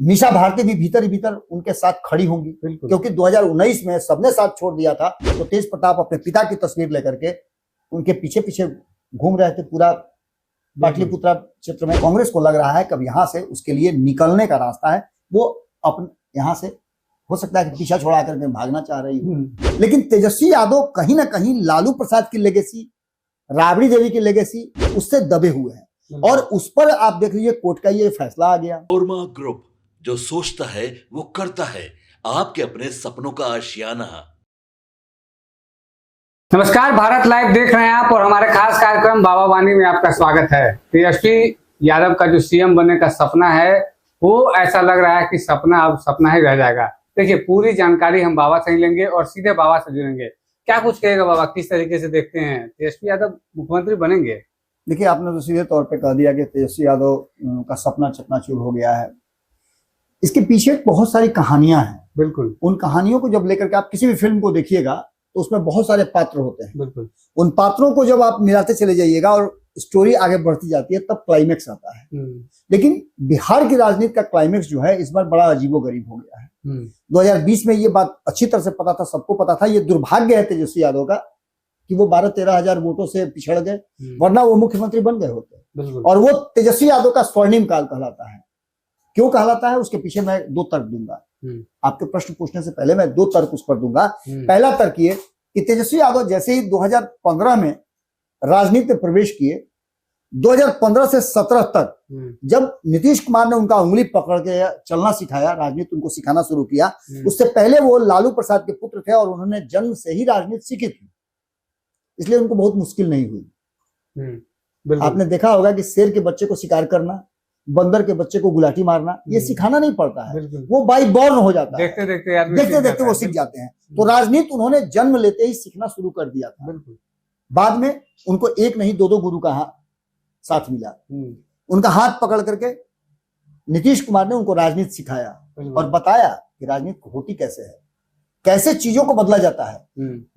मीसा भारती भी भीतर ही भीतर उनके साथ खड़ी होंगी, क्योंकि 2019 में सबने साथ छोड़ दिया था तो तेज प्रताप अपने पिता की तस्वीर लेकर के उनके पीछे पीछे घूम रहे थे पूरा पाटलिपुत्रा क्षेत्र में। कांग्रेस को लग रहा है कि अब यहाँ से उसके लिए निकलने का रास्ता है, वो अपने यहाँ से हो सकता है कि पीछा छोड़ा करके भागना चाह रही हो। लेकिन तेजस्वी यादव कहीं ना कहीं लालू प्रसाद की लेगेसी, राबड़ी देवी की लेगेसी उससे दबे हुए हैं और उस पर आप देख लीजिए कोर्ट का ये फैसला आ गया। कोरमा ग्रुप, जो सोचता है वो करता है, आपके अपने सपनों का आशियाना। नमस्कार, भारत लाइव देख रहे हैं आप और हमारे खास कार्यक्रम बाबा वाणी में आपका स्वागत है। तेजस्वी यादव का जो सीएम बनने का सपना है वो ऐसा लग रहा है कि सपना अब सपना ही रह जाएगा। देखिए, पूरी जानकारी हम बाबा से ही लेंगे और सीधे बाबा से जुड़ेंगे। क्या कुछ कहेगा बाबा, किस तरीके से देखते हैं तेजस्वी यादव मुख्यमंत्री बनेंगे? देखिए, आपने तो सीधे तौर पे कह दिया कि तेजस्वी यादव का सपना चकनाचूर हो गया है। इसके पीछे बहुत सारी कहानियां हैं। बिल्कुल, उन कहानियों को जब लेकर के आप किसी भी फिल्म को देखिएगा तो उसमें बहुत सारे पात्र होते हैं। बिल्कुल, उन पात्रों को जब आप मिलाते चले जाइएगा और स्टोरी आगे बढ़ती जाती है तब क्लाइमेक्स आता है। लेकिन बिहार की राजनीति का क्लाइमेक्स जो है इस बार बड़ा अजीबोगरीब हो गया है। 2020 में ये बात अच्छी तरह से पता था, सबको पता था। ये दुर्भाग्य है तेजस्वी यादव का कि वो 12-13 हजार वोटों से पिछड़ गए, वरना वो मुख्यमंत्री बन गए होते। और वो तेजस्वी यादव का स्वर्णिम काल कहलाता है। क्यों कहलाता है उसके पीछे मैं दो तर्क दूंगा। आपके प्रश्न पूछने से पहले मैं दो तर्क उस पर दूंगा। पहला तर्क ये कि तेजस्वी यादव जैसे ही 2015 में राजनीति में प्रवेश किए, 2015 से 17 तक जब नीतीश कुमार ने उनका उंगली पकड़ के चलना सिखाया, राजनीति उनको सिखाना शुरू किया, उससे पहले वो लालू प्रसाद के पुत्र थे और उन्होंने जन्म से ही राजनीति सीखी थी, इसलिए उनको बहुत मुश्किल नहीं हुई। आपने देखा होगा कि शेर के बच्चे को शिकार करना, बंदर के बच्चे को गुलाटी मारना, ये सिखाना नहीं पड़ता है, वो बाई बॉर्न हो जाता है। देखते देखते वो सीख जाते हैं। तो राजनीति उन्होंने जन्म लेते ही सीखना शुरू कर दिया था। बाद में उनको एक नहीं दो गुरु का साथ मिला। उनका हाथ पकड़ करके नीतीश कुमार ने उनको राजनीति सिखाया और बताया कि राजनीति होती कैसे है, कैसे चीजों को बदला जाता है।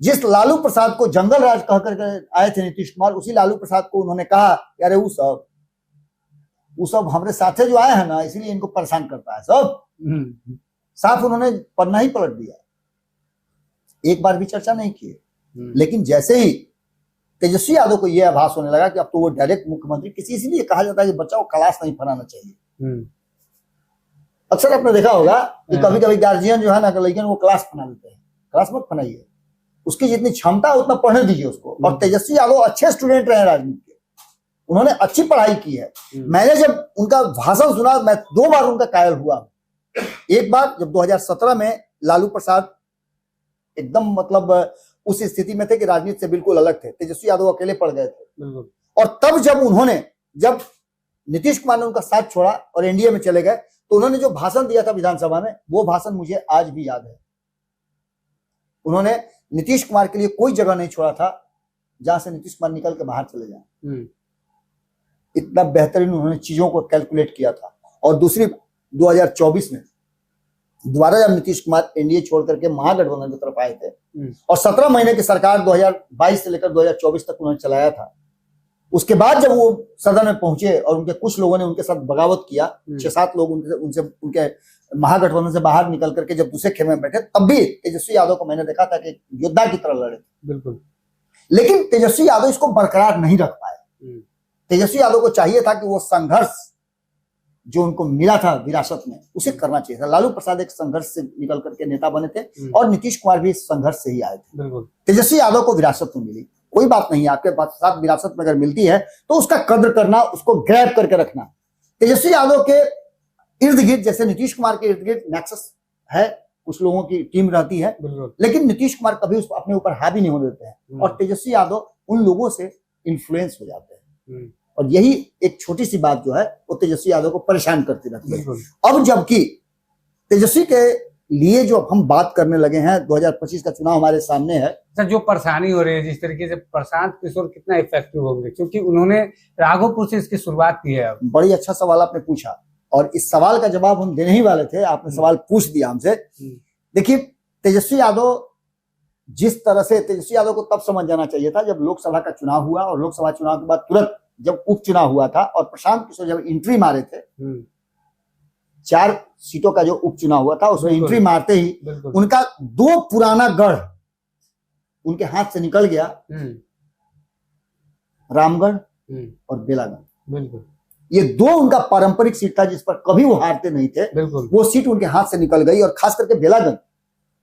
जिस लालू प्रसाद को जंगल राज कह करके आए थे नीतीश कुमार, उसी लालू प्रसाद को उन्होंने कहा अरे वो सब हमारे साथे जो आए हैं ना, इसीलिए इनको परेशान करता है सब। साफ उन्होंने पन्ना ही पलट दिया, एक बार भी चर्चा नहीं की। लेकिन जैसे ही तेजस्वी यादव को यह आभास होने लगा कि अब तो वो डायरेक्ट मुख्यमंत्री, किसी इसीलिए कहा जाता है कि बच्चा को क्लास नहीं फनाना चाहिए। अक्सर आपने देखा होगा कि कभी कभी गार्जियन जो है ना, लेकिन वो क्लास फना देते हैं। क्लास मत फनाइए, उसकी जितनी क्षमता है उतना पढ़ने दीजिए उसको। और तेजस्वी यादव अच्छे स्टूडेंट रहे राजनीति के, उन्होंने अच्छी पढ़ाई की है। मैंने जब उनका भाषण सुना, मैं 2 बार उनका कायल हुआ। एक बार जब 2017 में लालू प्रसाद एकदम मतलब उस स्थिति में थे कि राजनीति से बिल्कुल अलग थे, तेजस्वी यादव अकेले पड़ गए थे। और तब जब नीतीश कुमार ने उनका साथ छोड़ा और एनडीए में चले गए, तो उन्होंने जो भाषण दिया था विधानसभा में, वो भाषण मुझे आज भी याद है। उन्होंने नीतीश कुमार के लिए कोई जगह नहीं छोड़ा था जहां से नीतीश कुमार निकल के बाहर चले जाए। इतना बेहतरीन उन्होंने चीजों को कैलकुलेट किया था। और दूसरी, 2024 में दोबारा जब नीतीश कुमार एनडीए छोड़ करके महागठबंधन की तरफ आए थे और 17 महीने की सरकार 2022 से लेकर 2024 तक उन्होंने चलाया था, उसके बाद जब वो सदन में पहुंचे और उनके कुछ लोगों ने उनके साथ बगावत किया, 6-7 लोग उनके महागठबंधन से बाहर निकल करके जब दूसरे खेमे में बैठे, तब भी तेजस्वी यादव को मैंने देखा था कि योद्धा की तरह लड़े। बिल्कुल। लेकिन तेजस्वी यादव इसको बरकरार नहीं रख पाए। तेजस्वी यादव को चाहिए था कि वो संघर्ष जो उनको मिला था विरासत में, उसे करना चाहिए था। लालू प्रसाद एक संघर्ष से निकल करके नेता बने थे और नीतीश कुमार भी संघर्ष से ही आए थे। तेजस्वी यादव को विरासत में मिली, कोई बात नहीं, आपके साथ विरासत में अगर मिलती है तो उसका कद्र करना, उसको ग्रैब करके रखना। तेजस्वी यादव के इर्द गिर्द, जैसे नीतीश कुमार के इर्द गिर्द नेक्सस है, कुछ लोगों की टीम रहती है, लेकिन नीतीश कुमार कभी उसको अपने ऊपर हावी नहीं होने देते हैं और तेजस्वी यादव उन लोगों से इन्फ्लुएंस हो जाते हैं। और यही एक छोटी सी बात जो है वो तेजस्वी यादव को परेशान करती रहती है। अब जबकि तेजस्वी के लिए जो हम बात करने लगे हैं, 2025 का चुनाव हमारे सामने है। सर, जो परेशानी हो रही है, जिस तरीके से प्रशांत किशोर कितना इफेक्टिव होंगे, क्योंकि उन्होंने राघोपुर से इसकी शुरुआत की है। अब बड़ी अच्छा सवाल आपने पूछा और इस सवाल का जवाब हम देने ही वाले थे, आपने सवाल पूछ दिया हमसे। देखिए, तेजस्वी यादव जिस तरह से, तेजस्वी यादव को तब समझ जाना चाहिए था जब लोकसभा का चुनाव हुआ और लोकसभा चुनाव के बाद तुरंत जब उपचुनाव हुआ था और प्रशांत किशोर जब एंट्री मारे थे, 4 सीटों का जो उपचुनाव हुआ था उसमें एंट्री मारते ही उनका 2 पुराना गढ़ उनके हाथ से निकल गया, रामगढ़ और बेलागढ़। बिल्कुल, ये 2 उनका पारंपरिक सीट था जिस पर कभी वो हारते नहीं थे। वो सीट उनके हाथ से निकल गई और खास करके बेलागढ़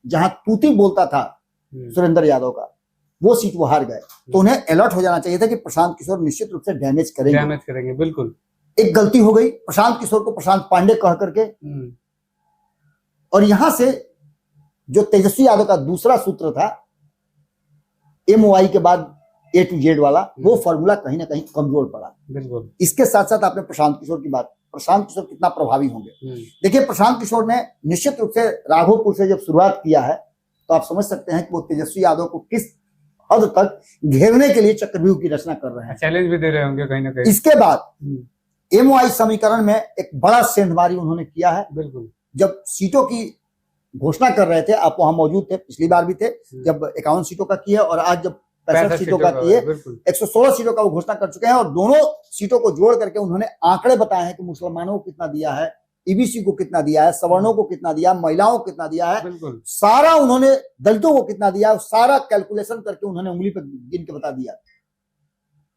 जहां तूती बोलता था सुरेंद्र यादव का, वो सीट वो हार गए। तो उन्हें अलर्ट हो जाना चाहिए था कि प्रशांत किशोर निश्चित रूप से डैमेज करेंगे। बिल्कुल, एक गलती हो गई प्रशांत किशोर को प्रशांत पांडे कह करके, और यहां से जो तेजस्वी यादव का दूसरा सूत्र था MOI के बाद A to Z वाला, वो फॉर्मूला कहीं ना कहीं कमजोर पड़ा। बिल्कुल, इसके साथ साथ आपने प्रशांत किशोर की बात, प्रशांत किशोर कितना प्रभावी होंगे। देखिए प्रशांत किशोर ने निश्चित रूप से राघोपुर से जब शुरुआत किया है तो आप समझ सकते हैं कि वो तेजस्वी यादव को किस हद तक घेरने के लिए चक्रव्यूह की रचना कर रहे हैं, चैलेंज भी दे रहे होंगे कहीं ना कहीं। इसके बाद MOI समीकरण में एक बड़ा सेंधमारी उन्होंने किया है। बिल्कुल, जब सीटों की घोषणा कर रहे थे, आप वहां मौजूद थे, पिछली बार भी थे जब 51 सीटों का किया और आज जब 65 सीटों का किए, 116 सीटों का वो घोषणा कर चुके हैं। और दोनों सीटों को जोड़ करके उन्होंने आंकड़े बताए हैं कि मुसलमानों को कितना दिया है, EBC को कितना दिया है, सवर्णों को कितना दिया, महिलाओं को कितना दिया है, सारा उन्होंने दलितों को कितना दिया है, सारा कैलकुलेशन करके उन्होंने उंगली पर गिन के बता दिया।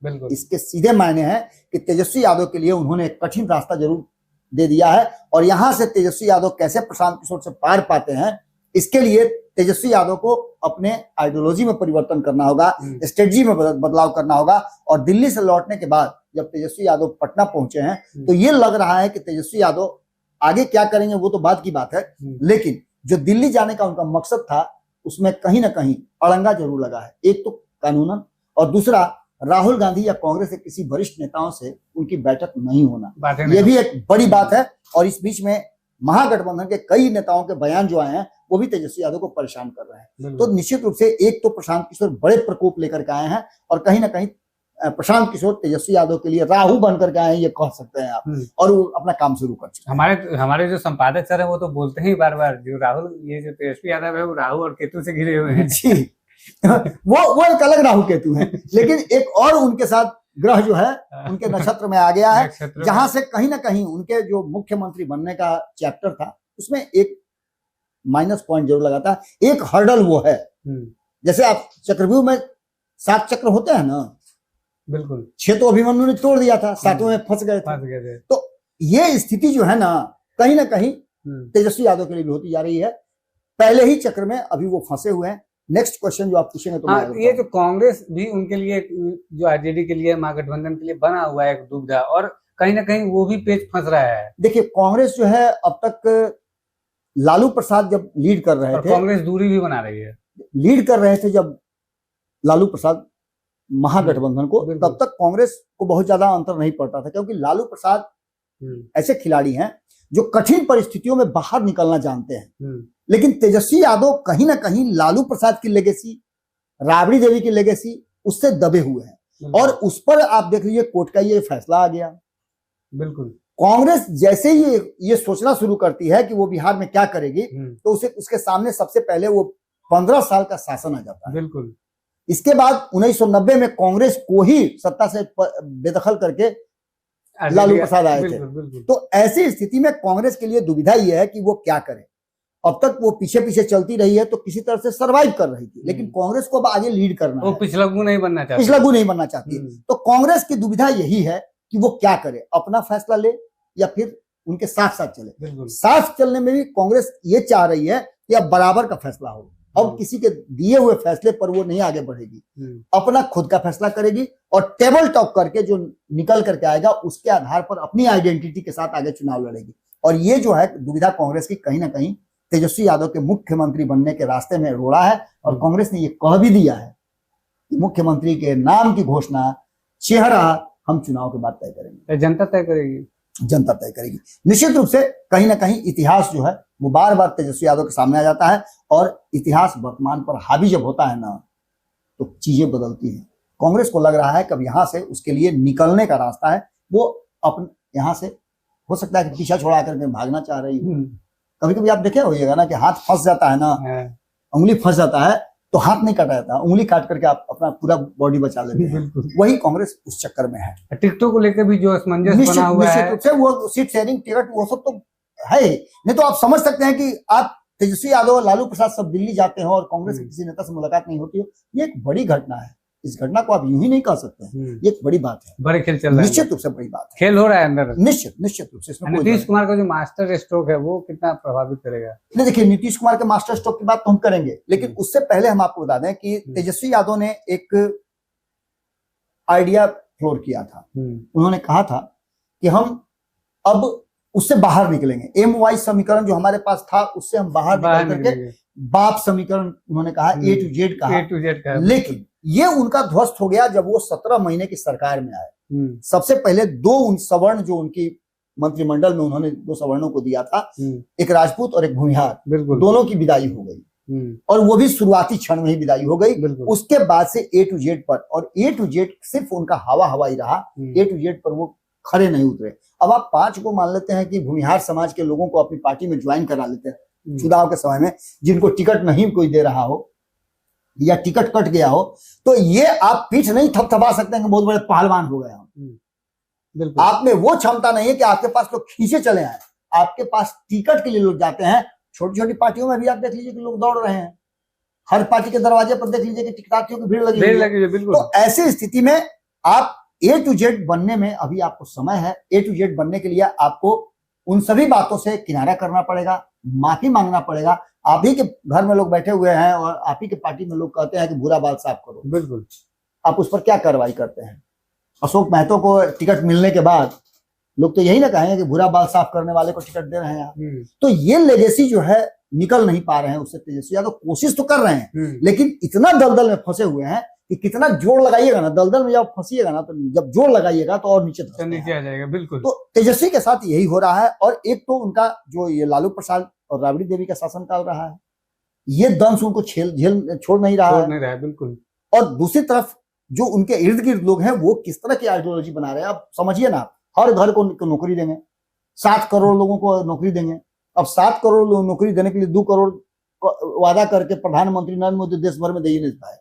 बिल्कुल, इसके सीधे मायने हैं कि तेजस्वी यादव के लिए उन्होंने एक कठिन रास्ता जरूर दे दिया है। और यहां से तेजस्वी यादव कैसे प्रशांत किशोर से पार पाते हैं, इसके लिए तेजस्वी यादव को अपने आइडियोलॉजी में परिवर्तन करना होगा, स्ट्रेटजी में बदलाव करना होगा। और दिल्ली से लौटने के बाद जब तेजस्वी यादव पटना पहुंचे हैं तो ये लग रहा है कि तेजस्वी यादव आगे क्या करेंगे वो तो बाद की बात है, लेकिन जो दिल्ली जाने का उनका मकसद था उसमें कहीं ना कहीं अड़ंगा जरूर लगा है। एक तो कानूनन, और दूसरा राहुल गांधी या कांग्रेस के किसी वरिष्ठ नेताओं से उनकी बैठक नहीं होना, यह भी एक बड़ी बात है। और इस बीच में महागठबंधन के कई नेताओं के बयान जो आए हैं वो भी तेजस्वी यादव को परेशान कर रहे हैं। तो निश्चित रूप से एक तो प्रशांत किशोर बड़े प्रकोप लेकर के आए हैं और कहीं ना कहीं प्रशांत किशोर तेजस्वी यादव के लिए राहु बनकर के आए हैं, ये कह सकते हैं आप, और वो अपना काम शुरू कर चुके हैं। हमारे जो संपादक सर है वो तो बोलते ही बार बार जो राहुल, ये जो तेजस्वी यादव है वो राहु और केतु से घिरे हुए हैं। जी वो एक अलग राहु केतु है, लेकिन एक और उनके साथ ग्रह जो है उनके नक्षत्र में आ गया है, जहां से कहीं ना कहीं उनके जो मुख्यमंत्री बनने का चैप्टर था उसमें एक माइनस पॉइंट जरूर लगा था। एक हर्डल वो है, जैसे आप चक्रव्यूह में 7 चक्र होते हैं ना, बिल्कुल 6 तो अभिमन्यु ने तोड़ दिया था, 7वें में फंस गए थे। तो ये स्थिति जो है ना कहीं तेजस्वी यादव के लिए भी होती जा रही है। पहले ही चक्र में अभी वो फंसे हुए हैं। नेक्स्ट क्वेश्चन जो आप पूछेंगे तो ये जो कांग्रेस भी उनके लिए, जो आरजेडी के लिए, महागठबंधन के लिए बना हुआ है एक दुविधा, और कहीं ना कहीं वो भी पेच फंस रहा है। देखिए कांग्रेस जो है अब तक लालू प्रसाद जब लीड कर रहे थे, कांग्रेस दूरी भी बना रही है, लीड कर रहे थे जब लालू प्रसाद महागठबंधन को, तब तक कांग्रेस को बहुत ज्यादा अंतर नहीं पड़ता था, क्योंकि लालू प्रसाद ऐसे खिलाड़ी हैं जो कठिन परिस्थितियों में बाहर निकलना जानते हैं। लेकिन तेजस्वी यादव कहीं ना कहीं लालू प्रसाद की लेगेसी, राबड़ी देवी की लेगेसी उससे दबे हुए हैं, और उस पर आप देख लीजिए कोर्ट का ये फैसला आ गया। बिल्कुल, कांग्रेस जैसे ही ये सोचना शुरू करती है कि वो बिहार में क्या करेगी, तो उसे उसके सामने सबसे पहले वो 15 साल का शासन आ जाता है। बिल्कुल, इसके बाद 1990 में कांग्रेस को ही सत्ता से बेदखल करके लालू प्रसाद आए थे। तो ऐसी स्थिति में कांग्रेस के लिए दुविधा यह है कि वो क्या करे। अब तक वो पीछे पीछे चलती रही है तो किसी तरह से सरवाइव कर रही थी, लेकिन कांग्रेस को अब आगे लीड करना है, पिछलग्गू नहीं बनना चाहती, पिछलग्गू नहीं बनना चाहती। तो कांग्रेस की दुविधा यही है कि वो क्या करे, अपना फैसला ले या फिर उनके साथ साथ चले। साथ चलने में भी कांग्रेस ये चाह रही है कि अब बराबर का फैसला हो, अब किसी के दिए हुए फैसले पर वो नहीं आगे बढ़ेगी, अपना खुद का फैसला करेगी और टेबल टॉक करके जो निकल करके आएगा उसके आधार पर अपनी आइडेंटिटी के साथ आगे चुनाव लड़ेगी। और ये जो है दुविधा कांग्रेस की कहीं ना कहीं तेजस्वी यादव के मुख्यमंत्री बनने के रास्ते में रोड़ा है। और कांग्रेस ने ये कह भी दिया है कि मुख्यमंत्री के नाम की घोषणा, चेहरा हम चुनाव के बाद तय करेंगे, जनता तय करेगी, जनता तय करेगी। निश्चित रूप से कहीं ना कहीं इतिहास जो है वो बार बार तेजस्वी यादव के सामने आ जाता है, और इतिहास वर्तमान पर हावी जब होता है ना तो चीजें बदलती हैं। कांग्रेस को लग रहा है कि अब यहाँ से उसके लिए निकलने का रास्ता है, वो अपने यहाँ से हो सकता है कि पीछा छोड़ा करके भागना चाह रही है। कभी कभी आप देखे होइएगा ना कि हाथ फंस जाता है ना, उंगली फंस जाता है तो हाथ नहीं काटा जाता, उंगली काट करके आप अपना पूरा बॉडी बचा लेते हैं। वही कांग्रेस उस चक्कर में है। टिकटों को लेकर भी जो असमंजस बना हुआ है, वो सीट शेयरिंग टिकट वो सब तो है ही। नहीं तो आप समझ सकते हैं कि आप तेजस्वी यादव, लालू प्रसाद सब दिल्ली जाते हो और कांग्रेस के किसी नेता से मुलाकात नहीं होती हो, ये एक बड़ी घटना है। इस घटना को आप यूं ही नहीं कह सकते हैं, ये एक बड़ी बात है, बड़े खेल चल रहे हैं, निश्चित रूप से बड़ी बात है, खेल हो रहा है अंदर, निश्चित रूप से। इसमें नीतीश कुमार का जो मास्टर स्ट्रोक है वो कितना प्रभावित करेगा? नहीं, देखिए नीतीश कुमार के मास्टर स्ट्रोक की बात तो हम करेंगे, लेकिन उससे पहले हम आपको बता दें कि तेजस्वी यादव ने एक आइडिया फ्लोर किया था। उन्होंने कहा था कि हम अब उससे बाहर निकलेंगे, MY समीकरण जो हमारे पास था उससे हम बाहर निकल करके बाप समीकरण, उन्होंने कहा A to Z कहा, लेकिन ये उनका ध्वस्त हो गया जब वो 17 महीने की सरकार में आए। सबसे पहले 2 उन सवर्ण जो उनकी मंत्रिमंडल में उन्होंने 2 सवर्णों को दिया था, एक राजपूत और एक भूमिहार, दोनों की विदाई हो गई, और वो भी शुरुआती क्षण में ही विदाई हो गई। उसके बाद से A to Z पर, और A to Z सिर्फ उनका हवा ही रहा, A to Z पर वो खड़े नहीं उतरे। अब आप 5 को मान लेते हैं कि भूमिहार समाज के लोगों को अपनी पार्टी में ज्वाइन करा लेते हैं चुनाव के समय में, जिनको टिकट नहीं कोई दे रहा हो या टिकट कट गया हो, तो ये आप पीठ नहीं थपथपा सकते हैं कि बहुत बड़े पहलवान हो गए हम। आप में वो क्षमता नहीं है कि आपके पास लोग खींचे चले आए, आपके पास टिकट के लिए लोग जाते हैं। छोटी छोटी पार्टियों में भी आप देख लीजिए कि लोग दौड़ रहे हैं, हर पार्टी के दरवाजे पर देख लीजिए कि टिकटार्थियों की भीड़ लगी है। तो ऐसी स्थिति में आप A to Z बनने में अभी आपको समय है। A to Z बनने के लिए आपको उन सभी बातों से किनारा करना पड़ेगा, माफी मांगना पड़ेगा। आप ही के घर में लोग बैठे हुए हैं और आप ही के पार्टी में लोग कहते हैं कि बुरा बाल साफ करो, बिल्कुल, आप उस पर क्या कार्रवाई करते हैं? अशोक महतो को टिकट मिलने के बाद लोग तो यही ना कहेंगे कि बुरा बाल साफ करने वाले को टिकट दे रहे हैं आप। तो ये लेगेसी जो है निकल नहीं पा रहे हैं उससे तेजस्वी यादव। कोशिश तो कर रहे हैं, लेकिन इतना दलदल में फंसे हुए हैं कि कितना जोर लगाइएगा ना, दलदल में जब फंसिएगा ना, तो जब जोर लगाइएगा तो और नीचे आ जाएगा। बिल्कुल। तो तेजस्वी के साथ यही हो रहा है। और एक तो उनका जो ये लालू प्रसाद और राबड़ी देवी का शासनकाल रहा है, ये दंश उनको छोड़ नहीं रहा है। बिल्कुल। और दूसरी तरफ जो उनके इर्द गिर्द लोग हैं वो किस तरह की आइडियोलॉजी बना रहे हैं। अब समझिए ना, हर घर को नौकरी देंगे, 7 करोड़ लोगों को नौकरी देंगे। अब 7 करोड़ लोग नौकरी देने के लिए 2 करोड़ वादा करके प्रधानमंत्री नरेंद्र मोदी देश भर में दे ही नहीं पाए,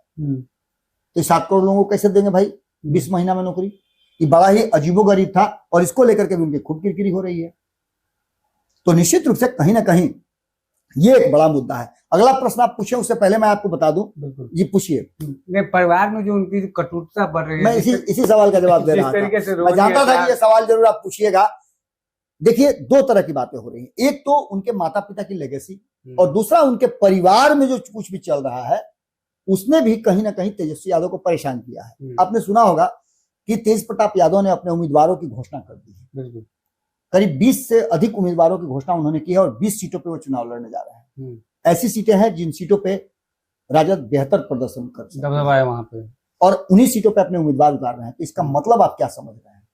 तो 7 करोड़ लोगों को कैसे देंगे भाई 20 महीना में नौकरी? ये बड़ा ही अजीबोगरीब था, और इसको लेकर के भी उनकी खूब किरकिरी हो रही है। तो निश्चित रूप से कहीं ना कहीं ये एक बड़ा मुद्दा है। अगला प्रश्न आप पूछे, उससे पहले मैं आपको बता दूं, ये पूछिए। परिवार में जो उनकी कटुता बढ़ रही है, मैं इसी सवाल का जवाब दे रहा था। मैं जानता था कि ये सवाल जरूर आप पूछिएगा। देखिए, 2 तरह की बातें हो रही हैं। एक तो उनके माता पिता की लेगेसी, और दूसरा उनके परिवार में जो कुछ भी चल रहा है उसने भी कहीं ना कहीं तेजस्वी यादव को परेशान किया है। आपने सुना होगा कि तेज प्रताप यादव ने अपने उम्मीदवारों की घोषणा कर दी है। बिल्कुल। करीब 20 से अधिक उम्मीदवारों की घोषणा उन्होंने की है, और 20 सीटों पे वो चुनाव लड़ने जा रहे हैं। ऐसी सीटें हैं जिन सीटों पे राजद बेहतर प्रदर्शन कर सकते हैं वहां पे, और उन्हीं सीटों पे अपने उम्मीदवार उतार रहे हैं। तो इसका मतलब आप क्या समझ रहे हैं?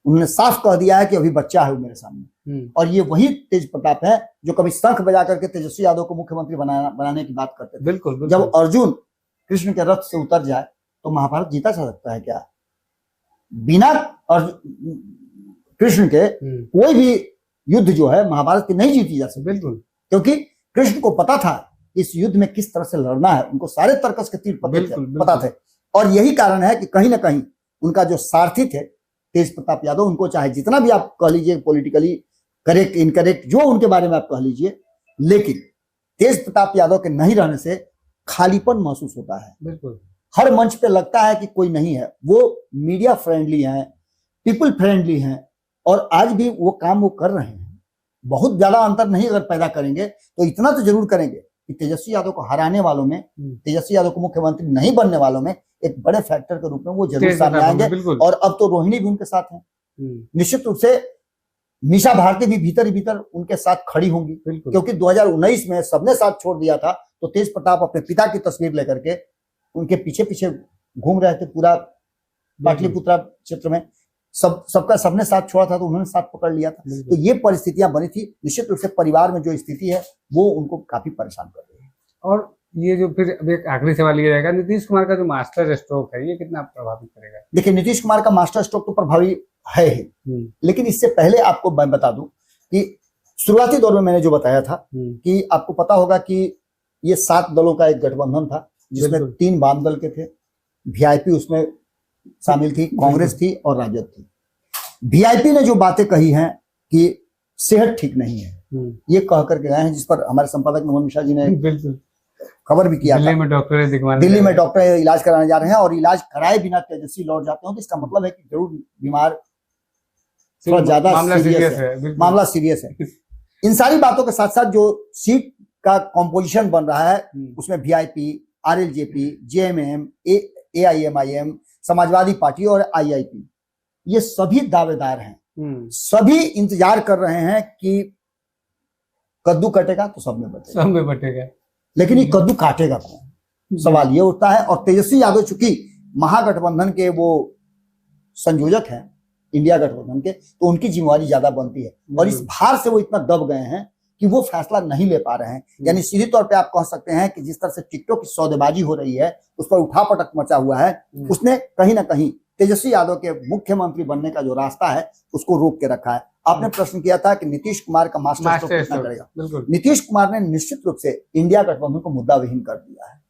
उन्होंने साफ कह दिया है कि अभी बच्चा है वो मेरे सामने, और ये वही तेज प्रताप है जो कभी शंख बजा करके तेजस्वी यादव को मुख्यमंत्री बनाने की बात करते थे। बिल्कुल। जब अर्जुन कृष्ण के रथ से उतर जाए तो महाभारत जीता जा सकता है क्या? बिना कृष्ण के कोई भी युद्ध जो है महाभारत की नहीं जीती जा सकती। बिल्कुल। क्योंकि कृष्ण को पता था इस युद्ध में किस तरह से लड़ना है, उनको सारे तर्कस के तीर पता थे। और यही कारण है कि कहीं ना कहीं उनका जो सारथी थे तेज प्रताप यादव, उनको चाहे जितना भी आप कह लीजिए पॉलिटिकली करेक्ट इनकरेक्ट जो उनके बारे में आप कह लीजिए, लेकिन तेज प्रताप यादव के नहीं रहने से खालीपन महसूस होता है। बिल्कुल। हर मंच पे लगता है कि कोई नहीं है। वो मीडिया फ्रेंडली हैं, पीपल फ्रेंडली हैं, और आज भी वो काम वो कर रहे हैं। बहुत ज्यादा अंतर नहीं अगर पैदा करेंगे तो इतना तो जरूर करेंगे कि तेजस्वी यादव को हराने वालों में, तेजस्वी यादव को मुख्यमंत्री नहीं बनने वालों में एक बड़े फैक्टर के रूप में वो जरूर सामने आएंगे। और अब तो रोहिणी भी उनके साथ है। निश्चित रूप से निशा भारती भी भीतर ही भीतर उनके साथ खड़ी होंगी, क्योंकि 2019 में सबने साथ छोड़ दिया था तो तेज प्रताप अपने पिता की तस्वीर लेकर के उनके पीछे पीछे घूम रहे थे पूरा पाटलिपुत्रा क्षेत्र में। सबने साथ छोड़ा था तो उन्होंने साथ पकड़ लिया था। तो ये परिस्थितियां बनी थी। निश्चित रूप से परिवार में जो स्थिति है वो उनको काफी परेशान कर रही है। और ये जो फिर अब एक आखिरी सवाल ये रहेगा, नीतीश कुमार का जो मास्टर स्ट्रोक है ये कितना प्रभावित करेगा? देखिए, नीतीश कुमार का मास्टर स्ट्रोक तो प्रभावी है ही, लेकिन इससे पहले आपको मैं बता दूं कि शुरुआती दौर में मैंने जो बताया था कि आपको पता होगा कि ये 7 दलों का एक गठबंधन था जिसमें 3 वाम दल के थे, वीआईपी उसमें शामिल थी, कांग्रेस थी और राजद थी। वीआईपी ने जो बातें कही हैं कि सेहत ठीक नहीं है, ये कह करके गए हैं, जिस पर हमारे संपादक नमन मिश्रा जी ने बिल्कुल खबर भी किया था। दिल्ली में डॉक्टर इलाज कराने जा रहे हैं और इलाज कराए बिना तेजस्वी लौट जाते हो तो इसका मतलब है कि जरूर बीमार थोड़ा ज्यादा मामला सीरियस है। इन सारी बातों के साथ साथ जो सीट का कॉम्पोजिशन बन रहा है उसमें VIP, RLJP, JMM, AIMIM, Samajwadi party और आईआईपी, ये सभी दावेदार हैं। सभी इंतजार कर रहे हैं कि कद्दू कटेगा तो सब में बटेगा, लेकिन ये कद्दू काटेगा कौन, सवाल ये उठता है। और तेजस्वी यादव चूंकि महागठबंधन के वो संयोजक हैं इंडिया गठबंधन के, तो उनकी जिम्मेवारी ज्यादा बनती है और इस भार से वो इतना दब गए हैं कि वो फैसला नहीं ले पा रहे हैं। यानी सीधे तौर पे आप कह सकते हैं कि जिस तरह से टिकटों की सौदेबाजी हो रही है, उस पर उठापटक मचा हुआ है, उसने कहीं ना कहीं तेजस्वी यादव के मुख्यमंत्री बनने का जो रास्ता है उसको रोक के रखा है। आपने प्रश्न किया था कि नीतीश कुमार का मास्टर स्ट्रोक कितना करेगा। नीतीश कुमार ने निश्चित रूप से इंडिया गठबंधन को मुद्दा विहीन कर दिया है।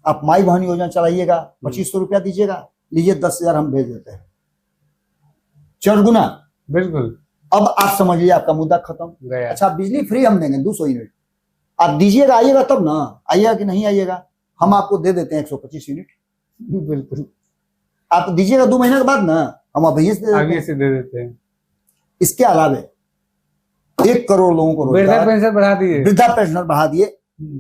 आप माई बहन योजना चलाइएगा, 2500 रुपया दीजिएगा, लीजिए 10,000 हम भेज देते हैं, 4 गुना। बिल्कुल, अब आप समझ लीजिए आपका मुद्दा खत्म। अच्छा, बिजली फ्री हम देंगे 200 यूनिट, आप दीजिएगा, आइएगा तब ना, आइएगा कि नहीं आइएगा, हम आपको दे देते हैं 125 यूनिट। बिल्कुल, आप दीजिएगा 2 महीने के बाद ना, हम अभी से दे देते हैं। इसके अलावे 1 करोड़ लोगों को वृद्धा पेंशन बढ़ा दिए, वृद्धा पेंशन बढ़ा दिए।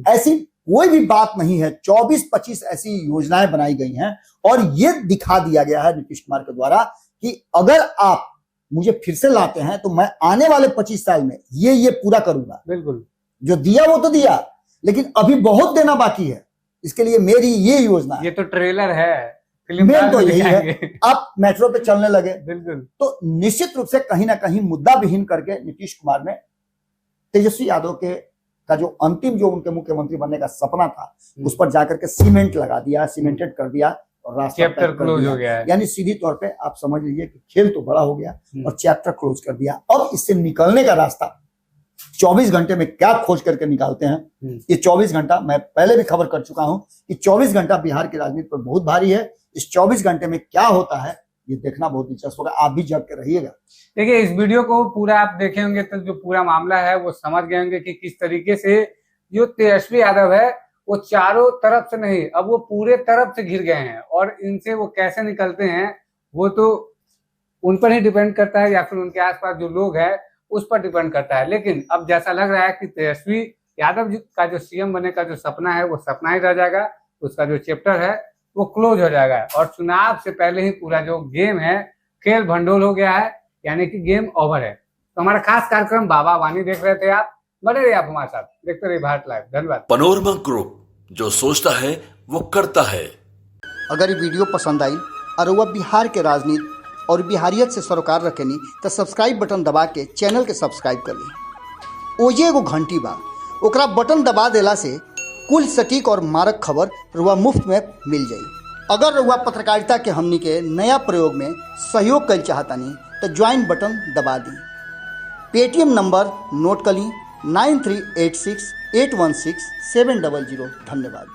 ऐसी कोई भी बात नहीं है, 24-25 ऐसी योजनाएं बनाई गई हैं और ये दिखा दिया गया है नीतीश कुमार के द्वारा कि अगर आप मुझे फिर से लाते हैं तो मैं आने वाले 25 साल में ये पूरा करूंगा। बिल्कुल, जो दिया वो तो दिया, लेकिन अभी बहुत देना बाकी है, इसके लिए मेरी ये योजना है। ये तो ट्रेलर है, मेन तो यही है। आप मेट्रो पे चलने लगे, बिल्कुल, तो निश्चित रूप से कहीं ना कहीं मुद्दा विहीन करके नीतीश कुमार ने तेजस्वी यादव के का जो अंतिम जो उनके मुख्यमंत्री बनने का सपना था उस पर जाकर के सीमेंट लगा दिया, सीमेंटेड कर दिया और रास्ता चैप्टर क्लोज हो गया है। यानी सीधी तौर पे आप समझ लीजिए कि खेल तो बड़ा हो गया और चैप्टर क्लोज कर दिया। अब इससे निकलने का रास्ता 24 घंटे में क्या खोज करके निकालते हैं, ये 24 घंटा मैं पहले भी खबर कर चुका हूं कि 24 घंटा बिहार की राजनीति पर बहुत भारी है। इस 24 घंटे में क्या होता है ये देखना बहुत दिलचस्प होगा, आप भी जग के रहिएगा। देखिए, इस वीडियो को पूरा आप देखे होंगे तो जो पूरा मामला है वो समझ गए होंगे कि किस तरीके से जो तेजस्वी यादव है वो चारों तरफ से नहीं, अब वो पूरे तरफ से घिर गए हैं और इनसे वो कैसे निकलते हैं वो तो उन पर ही डिपेंड करता है या फिर उनके आसपास जो लोग हैं उस पर डिपेंड करता है। लेकिन अब जैसा लग रहा है कि तेजस्वी यादव का जो सीएम बनने का जो सपना है वो सपना ही रह जाएगा, उसका जो चैप्टर है वो क्लोज हो जाएगा और चुनाव से पहले ही पूरा जो गेम है खेल भंडोल हो गया है, यानी कि गेम ओवर है। तो हमारा खास कार्यक्रम बाबा वाणी देख रहे थे आप, बने रहिए आप हमारे साथ, देखते रहिए भारत लाइव। धन्यवाद। पनोरमा ग्रुप, जो सोचता है वो करता है। अगर ये वीडियो पसंद आई और वह बिहार के राजनीति और बिहारियत से सरोकार रखेनी तो सब्सक्राइब बटन दबा के चैनल के सब्सक्राइब कर ली। ओजे एगो घंटी बा, ओकरा बटन दबा देला से कुल सटीक और मारक खबर रुआ मुफ्त में मिल जाई। अगर रुआ पत्रकारिता के हमनी के नया प्रयोग में सहयोग कर चाहतानी तो ज्वाइन बटन दबा दी। पेटीएम नंबर नोट कर ली 9386816700। धन्यवाद।